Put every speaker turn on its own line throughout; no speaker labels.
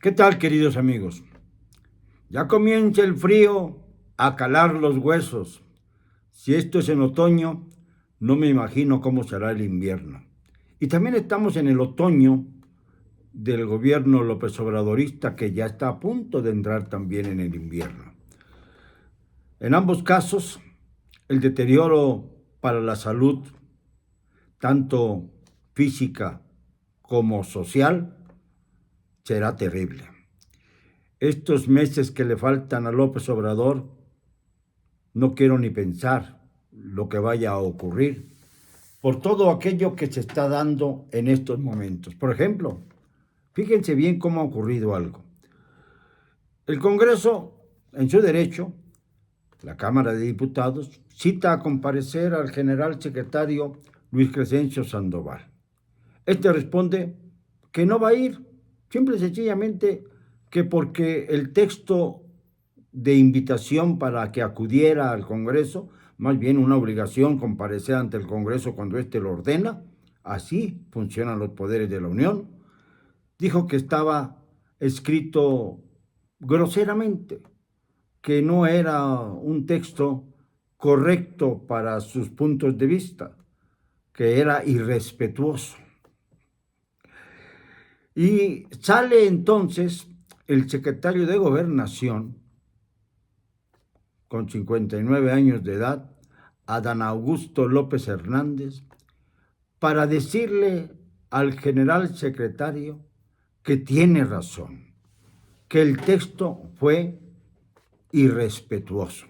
¿Qué tal, queridos amigos? Ya comienza el frío a calar los huesos. Si esto es en otoño, no me imagino cómo será el invierno. Y también estamos en el otoño del gobierno López Obradorista, que ya está a punto de entrar también en el invierno. En ambos casos, el deterioro para la salud, tanto física como social, será terrible. Estos meses que le faltan a López Obrador, no quiero ni pensar lo que vaya a ocurrir por todo aquello que se está dando en estos momentos. Por ejemplo, fíjense bien cómo ha ocurrido algo. El Congreso, en su derecho, la Cámara de Diputados, cita a comparecer al general secretario Luis Crescencio Sandoval. Este responde que no va a ir, simple y sencillamente que porque el texto de invitación para que acudiera al Congreso, más bien una obligación comparecer ante el Congreso cuando éste lo ordena, así funcionan los poderes de la Unión, dijo que estaba escrito groseramente, que no era un texto correcto para sus puntos de vista, que era irrespetuoso. Y sale entonces el secretario de Gobernación, con 59 años de edad, Adán Augusto López Hernández, para decirle al general secretario que tiene razón, que el texto fue irrespetuoso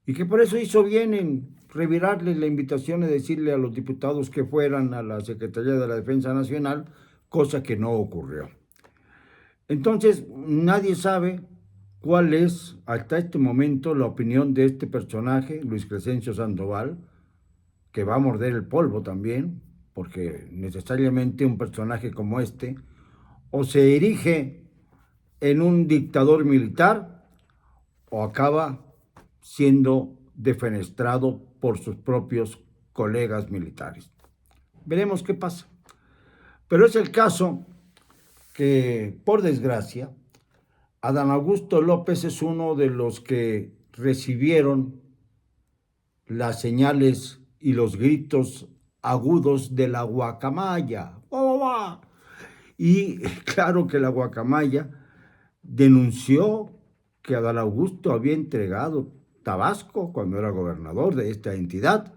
y que por eso hizo bien en revirarle la invitación y decirle a los diputados que fueran a la Secretaría de la Defensa Nacional, cosa que no ocurrió. Entonces, nadie sabe cuál es hasta este momento la opinión de este personaje, Luis Crescencio Sandoval, que va a morder el polvo también, porque necesariamente un personaje como este o se erige en un dictador militar o acaba siendo defenestrado por sus propios colegas militares. Veremos qué pasa. Pero es el caso que, por desgracia, Adán Augusto López es uno de los que recibieron las señales y los gritos agudos de la guacamaya. Y claro que la guacamaya denunció que Adán Augusto había entregado Tabasco, cuando era gobernador de esta entidad,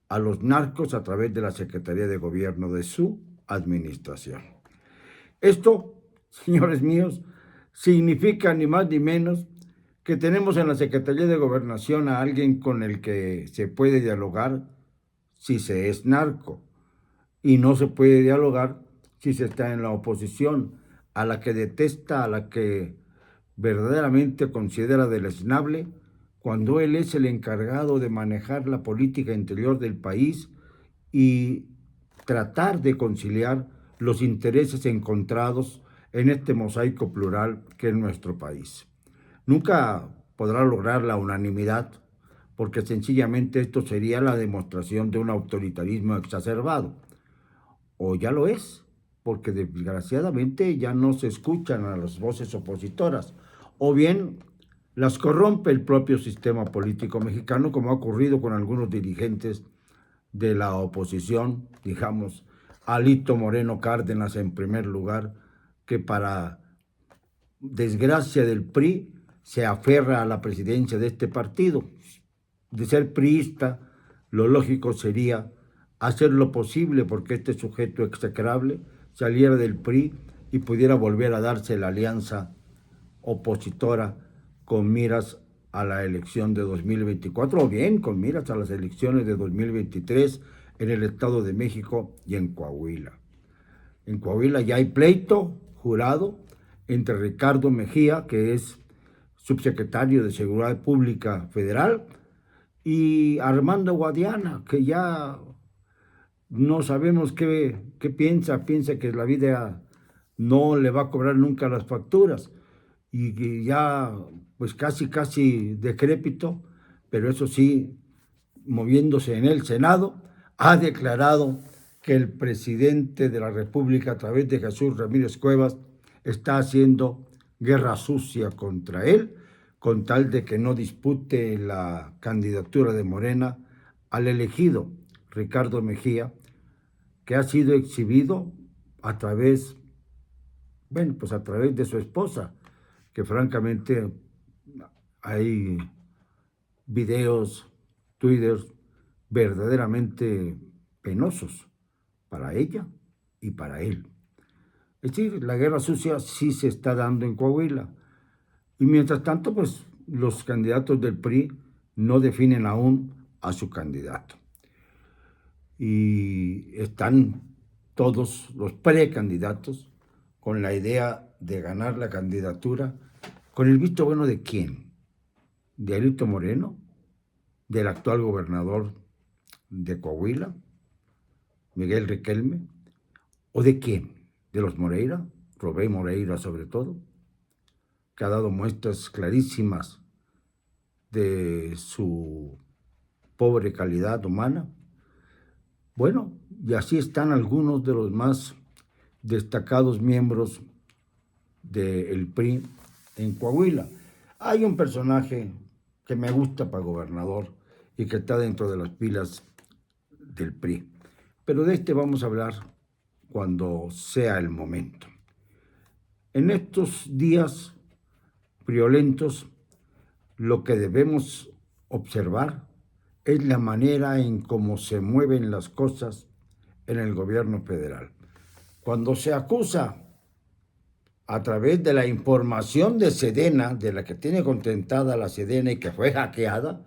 a los narcos a través de la Secretaría de Gobierno de su administración. Esto, señores míos, significa ni más ni menos que tenemos en la Secretaría de Gobernación a alguien con el que se puede dialogar si se es narco y no se puede dialogar si se está en la oposición, a la que detesta, a la que verdaderamente considera deleznable, cuando él es el encargado de manejar la política interior del país y tratar de conciliar los intereses encontrados en este mosaico plural que es nuestro país. Nunca podrá lograr la unanimidad, porque sencillamente esto sería la demostración de un autoritarismo exacerbado. O ya lo es, porque desgraciadamente ya no se escuchan a las voces opositoras, o bien las corrompe el propio sistema político mexicano, como ha ocurrido con algunos dirigentes de la oposición, digamos, Alito Moreno Cárdenas en primer lugar, que para desgracia del PRI se aferra a la presidencia de este partido. De ser priista, lo lógico sería hacer lo posible porque este sujeto execrable saliera del PRI y pudiera volver a darse la alianza opositora con miras a la elección de 2024 o bien con miras a las elecciones de 2023 en el Estado de México y en Coahuila. En Coahuila ya hay pleito jurado entre Ricardo Mejía, que es subsecretario de Seguridad Pública Federal, y Armando Guadiana, que ya no sabemos qué piensa que la vida no le va a cobrar nunca las facturas y que ya pues casi decrépito, pero eso sí, moviéndose en el Senado, ha declarado que el presidente de la República, a través de Jesús Ramírez Cuevas, está haciendo guerra sucia contra él, con tal de que no dispute la candidatura de Morena al elegido Ricardo Mejía, que ha sido exhibido a través, bueno, pues a través de su esposa, que francamente hay videos, twitters verdaderamente penosos para ella y para él. Es decir, la guerra sucia sí se está dando en Coahuila. Y mientras tanto, pues los candidatos del PRI no definen aún a su candidato. Y están todos los precandidatos con la idea de ganar la candidatura, con el visto bueno de quién, de Alito Moreno, del actual gobernador de Coahuila, Miguel Riquelme, o de quién, de los Moreira, Robé Moreira sobre todo, que ha dado muestras clarísimas de su pobre calidad humana. Bueno, y así están algunos de los más destacados miembros del PRI en Coahuila. Hay un personaje que me gusta para gobernador y que está dentro de las filas del PRI, pero de este vamos a hablar cuando sea el momento. En estos días violentos, lo que debemos observar es la manera en cómo se mueven las cosas en el gobierno federal. Cuando se acusa a través de la información de Sedena, de la que tiene contentada la Sedena y que fue hackeada,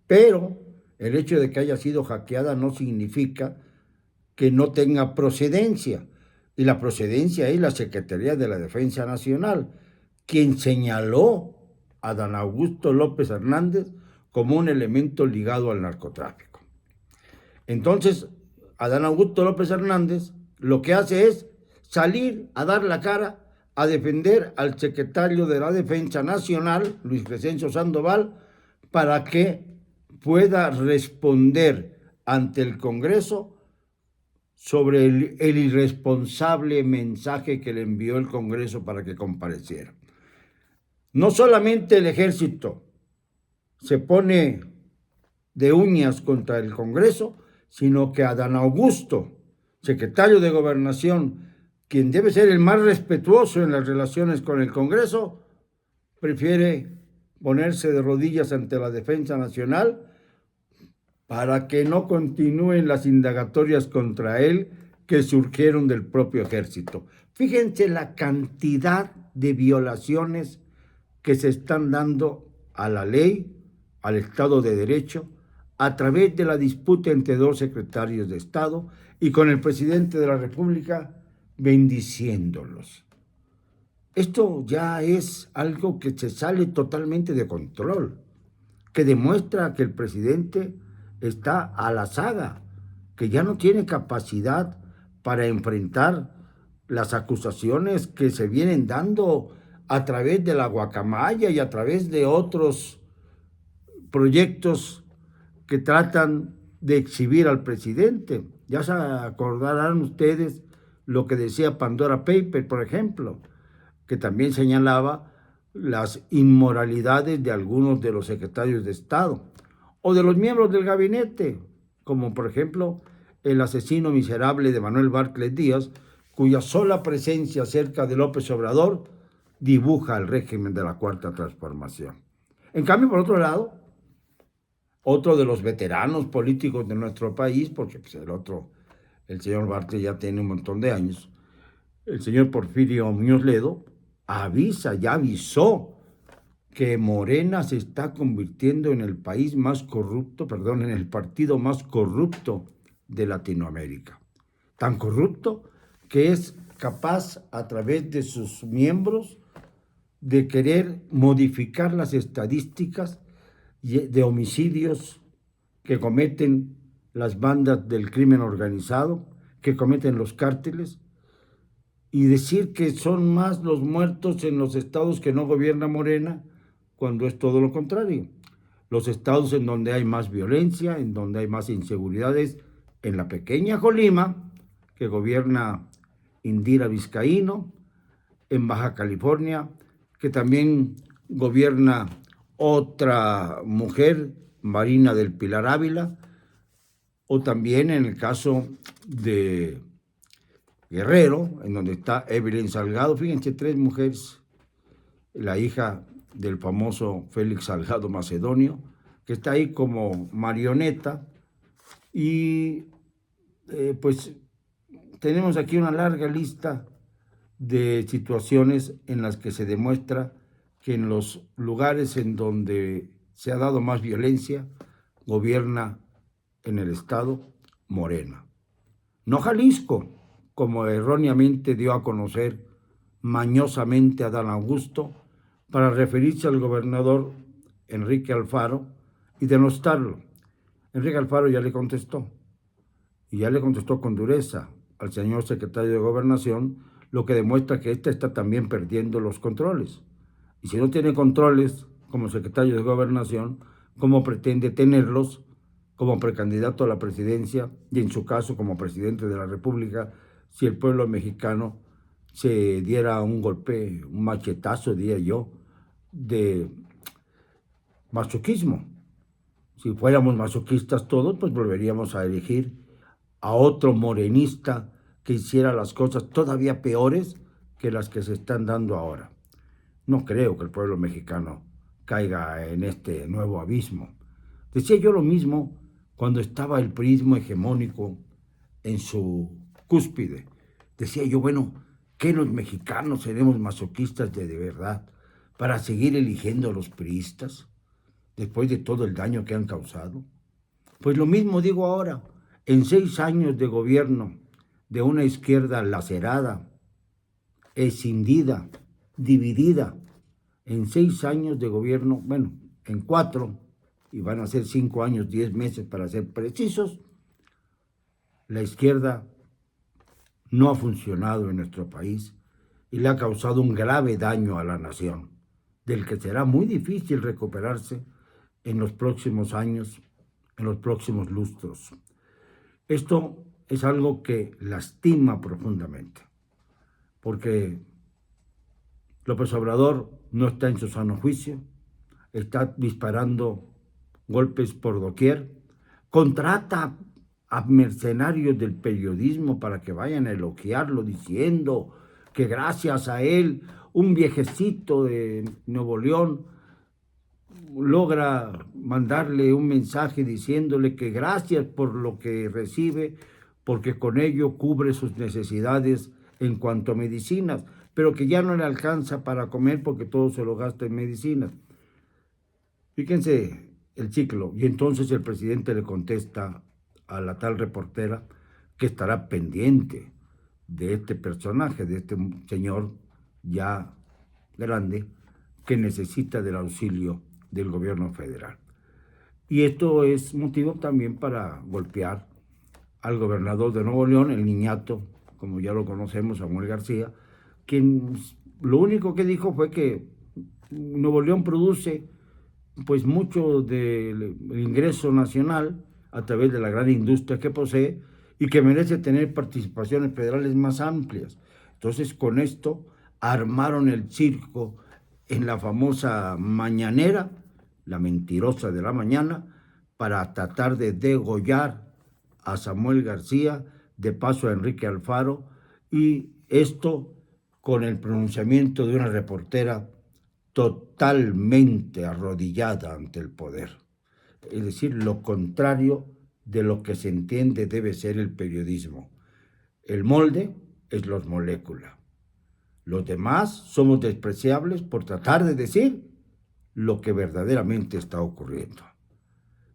pero el hecho de que haya sido hackeada no significa que no tenga procedencia. Y la procedencia es la Secretaría de la Defensa Nacional, quien señaló a Dan Augusto López Hernández como un elemento ligado al narcotráfico. Entonces, Adán Augusto López Hernández lo que hace es salir a dar la cara, a defender al secretario de la Defensa Nacional, Luis Crescencio Sandoval, para que pueda responder ante el Congreso sobre el irresponsable mensaje que le envió el Congreso para que compareciera. No solamente el ejército se pone de uñas contra el Congreso, sino que Adán Augusto, secretario de Gobernación, quien debe ser el más respetuoso en las relaciones con el Congreso, prefiere ponerse de rodillas ante la Defensa Nacional para que no continúen las indagatorias contra él que surgieron del propio ejército. Fíjense la cantidad de violaciones que se están dando a la ley, al Estado de Derecho, a través de la disputa entre dos secretarios de Estado y con el presidente de la República bendiciéndolos. Esto ya es algo que se sale totalmente de control, que demuestra que el presidente está a la saga, que ya no tiene capacidad para enfrentar las acusaciones que se vienen dando a través de la guacamaya y a través de otros proyectos que tratan de exhibir al presidente. Ya se acordarán ustedes lo que decía Pandora Paper, por ejemplo, que también señalaba las inmoralidades de algunos de los secretarios de Estado o de los miembros del gabinete, como por ejemplo el asesino miserable de Manuel Bartlett Díaz, cuya sola presencia cerca de López Obrador dibuja el régimen de la Cuarta Transformación. En cambio, por otro lado, otro de los veteranos políticos de nuestro país, porque pues, el señor Bartlett ya tiene un montón de años, el señor Porfirio Muñoz Ledo, ya avisó que Morena se está convirtiendo en el país más corrupto, en el partido más corrupto de Latinoamérica. Tan corrupto que es capaz a través de sus miembros de querer modificar las estadísticas de homicidios que cometen las bandas del crimen organizado, que cometen los cárteles, y decir que son más los muertos en los estados que no gobierna Morena, cuando es todo lo contrario. Los estados en donde hay más violencia, en donde hay más inseguridades, en la pequeña Colima, que gobierna Indira Vizcaíno, en Baja California, que también gobierna otra mujer, Marina del Pilar Ávila, o también en el caso de Guerrero, en donde está Evelyn Salgado. Fíjense, 3 mujeres, la hija del famoso Félix Salgado Macedonio, que está ahí como marioneta. Y pues tenemos aquí una larga lista de situaciones en las que se demuestra que en los lugares en donde se ha dado más violencia, gobierna en el estado Morena. No Jalisco, como erróneamente dio a conocer mañosamente Adán Augusto para referirse al gobernador Enrique Alfaro y denostarlo. Enrique Alfaro ya le contestó, y ya le contestó con dureza al señor secretario de Gobernación, lo que demuestra que éste está también perdiendo los controles. Y si no tiene controles como secretario de Gobernación, ¿cómo pretende tenerlos como precandidato a la presidencia y en su caso como presidente de la República si el pueblo mexicano se diera un golpe, un machetazo, diría yo, de masoquismo? Si fuéramos masoquistas todos, pues volveríamos a elegir a otro morenista que hiciera las cosas todavía peores que las que se están dando ahora. No creo que el pueblo mexicano caiga en este nuevo abismo. Decía yo lo mismo cuando estaba el priismo hegemónico en su cúspide. Decía yo, bueno, ¿qué los mexicanos seremos masoquistas de verdad para seguir eligiendo a los priistas después de todo el daño que han causado? Pues lo mismo digo ahora. En 6 años de gobierno de una izquierda lacerada, escindida, dividida, en 6 años de gobierno, bueno, en 4, y van a ser 5 años, 10 meses para ser precisos, la izquierda no ha funcionado en nuestro país y le ha causado un grave daño a la nación, del que será muy difícil recuperarse en los próximos años, en los próximos lustros. Esto es algo que lastima profundamente, porque López Obrador no está en su sano juicio, está disparando golpes por doquier, contrata a mercenarios del periodismo para que vayan a elogiarlo diciendo que gracias a él un viejecito de Nuevo León logra mandarle un mensaje diciéndole que gracias por lo que recibe, porque con ello cubre sus necesidades en cuanto a medicinas, pero que ya no le alcanza para comer porque todo se lo gasta en medicinas. Fíjense el ciclo. Y entonces el presidente le contesta a la tal reportera que estará pendiente de este personaje, de este señor ya grande, que necesita del auxilio del gobierno federal. Y esto es motivo también para golpear al gobernador de Nuevo León, el niñato, como ya lo conocemos, Samuel García, quien lo único que dijo fue que Nuevo León produce pues mucho del ingreso nacional a través de la gran industria que posee y que merece tener participaciones federales más amplias. Entonces, con esto armaron el circo en la famosa mañanera, la mentirosa de la mañana, para tratar de degollar a Samuel García, de paso a Enrique Alfaro, y esto con el pronunciamiento de una reportera totalmente arrodillada ante el poder. Es decir, lo contrario de lo que se entiende debe ser el periodismo. El molde es los moléculas. Los demás somos despreciables por tratar de decir lo que verdaderamente está ocurriendo.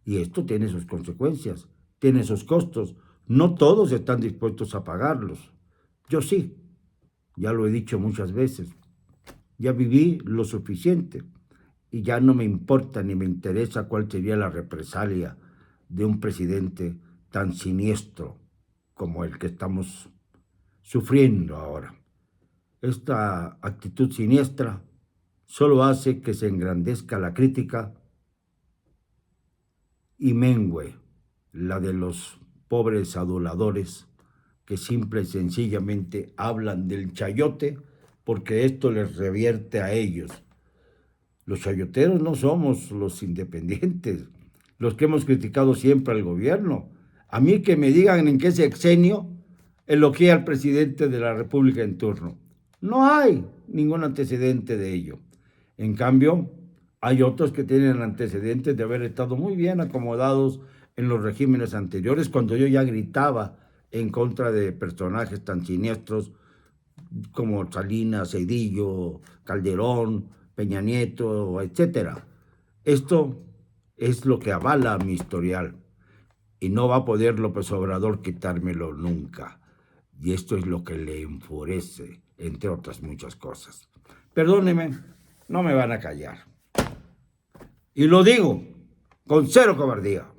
Y esto tiene sus consecuencias, tiene sus costos. No todos están dispuestos a pagarlos. Yo sí, ya lo he dicho muchas veces. Ya viví lo suficiente y ya no me importa ni me interesa cuál sería la represalia de un presidente tan siniestro como el que estamos sufriendo ahora. Esta actitud siniestra solo hace que se engrandezca la crítica y mengue la de los pobres aduladores que simple y sencillamente hablan del chayote porque esto les revierte a ellos. Los chayoteros no somos los independientes, los que hemos criticado siempre al gobierno. A mí que me digan en qué sexenio elogié al presidente de la República en turno. No hay ningún antecedente de ello. En cambio, hay otros que tienen antecedentes de haber estado muy bien acomodados en los regímenes anteriores, cuando yo ya gritaba en contra de personajes tan siniestros como Salinas, Cedillo, Calderón, Peña Nieto, etcétera. Esto es lo que avala mi historial y no va a poder López Obrador quitármelo nunca. Y esto es lo que le enfurece, entre otras muchas cosas. Perdónenme, no me van a callar. Y lo digo con cero cobardía.